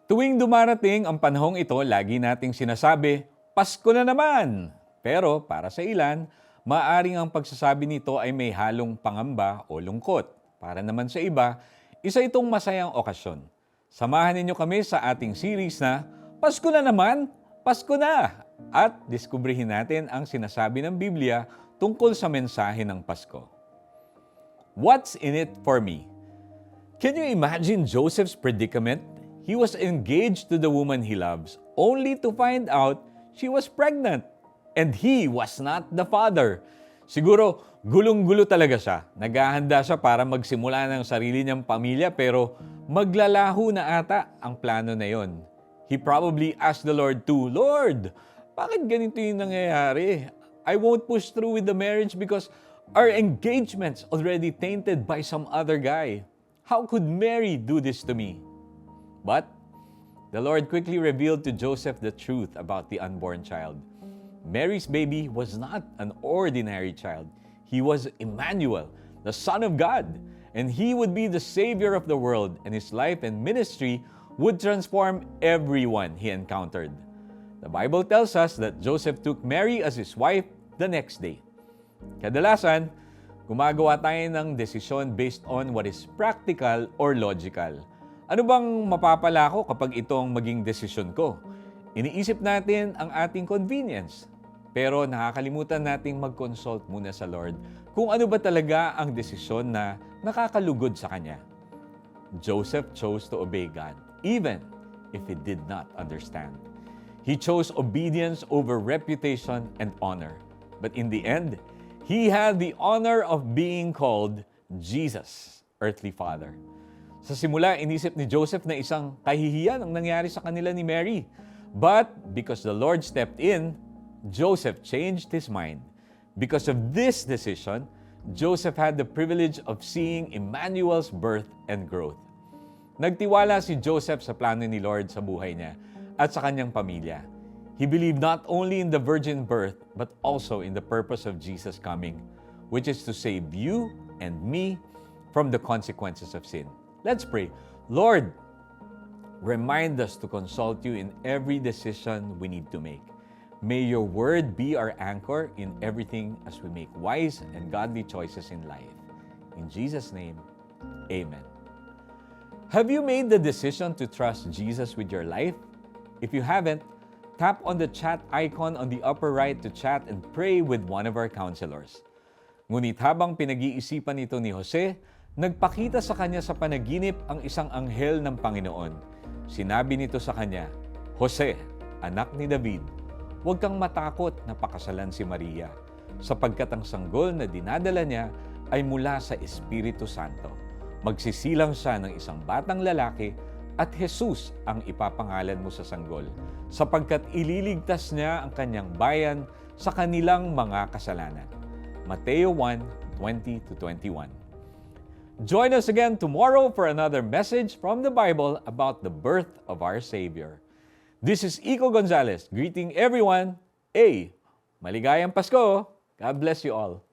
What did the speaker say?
Tuwing dumarating ang panahong ito, lagi nating sinasabi, Pasko na naman! Pero para sa ilan, maaring ang pagsasabi nito ay may halong pangamba o lungkot. Para naman sa iba, isa itong masayang okasyon. Samahan ninyo kami sa ating series na Pasko na naman! Pasko na! At diskubrihin natin ang sinasabi ng Biblia tungkol sa mensahe ng Pasko. What's in it for me? Can you imagine Joseph's predicament? He was engaged to the woman he loves, only to find out she was pregnant. And he was not the father. Siguro, gulong-gulo talaga siya. Naghahanda siya para magsimula ng sarili niyang pamilya pero maglalaho na ata ang plano na yon. He probably asked the Lord too, Lord, bakit ganito yung nangyayari? I won't push through with the marriage because our engagement's already tainted by some other guy. How could Mary do this to me? But the Lord quickly revealed to Joseph the truth about the unborn child. Mary's baby was not an ordinary child. He was Emmanuel, the Son of God, and he would be the Savior of the world, and his life and ministry would transform everyone he encountered. The Bible tells us that Joseph took Mary as his wife the next day. Kadalasan, gumagawa tayo ng desisyon based on what is practical or logical. Ano bang mapapala ko kapag ito ang maging desisyon ko? Iniisip natin ang ating convenience. Pero nakakalimutan nating mag-consult muna sa Lord kung ano ba talaga ang desisyon na nakakalugod sa Kanya. Joseph chose to obey God, even if he did not understand. He chose obedience over reputation and honor. But in the end, he had the honor of being called Jesus, earthly Father. Sa simula, inisip ni Joseph na isang kahihiyan ang nangyari sa kanila ni Mary. But because the Lord stepped in, Joseph changed his mind. Because of this decision, Joseph had the privilege of seeing Emmanuel's birth and growth. Nagtiwala si Joseph sa plano ni Lord sa buhay niya at sa kanyang pamilya. He believed not only in the virgin birth, but also in the purpose of Jesus coming, which is to save you and me from the consequences of sin. Let's pray. Lord, remind us to consult you in every decision we need to make. May your word be our anchor in everything as we make wise and godly choices in life. In Jesus' name, amen. Have you made the decision to trust Jesus with your life? If you haven't, tap on the chat icon on the upper right to chat and pray with one of our counselors. Ngunit habang pinag-iisipan ito ni Jose, nagpakita sa kanya sa panaginip ang isang anghel ng Panginoon. Sinabi nito sa kanya, Jose, anak ni David, huwag kang matakot na pakasalan si Maria, sapagkat ang sanggol na dinadala niya ay mula sa Espiritu Santo. Magsisilang siya ng isang batang lalaki at Jesus ang ipapangalan mo sa sanggol, sapagkat ililigtas niya ang kanyang bayan sa kanilang mga kasalanan. Mateo 1:20-21. Join us again tomorrow for another message from the Bible about the birth of our Savior. This is Iko Gonzalez greeting everyone. Maligayang Pasko! God bless you all.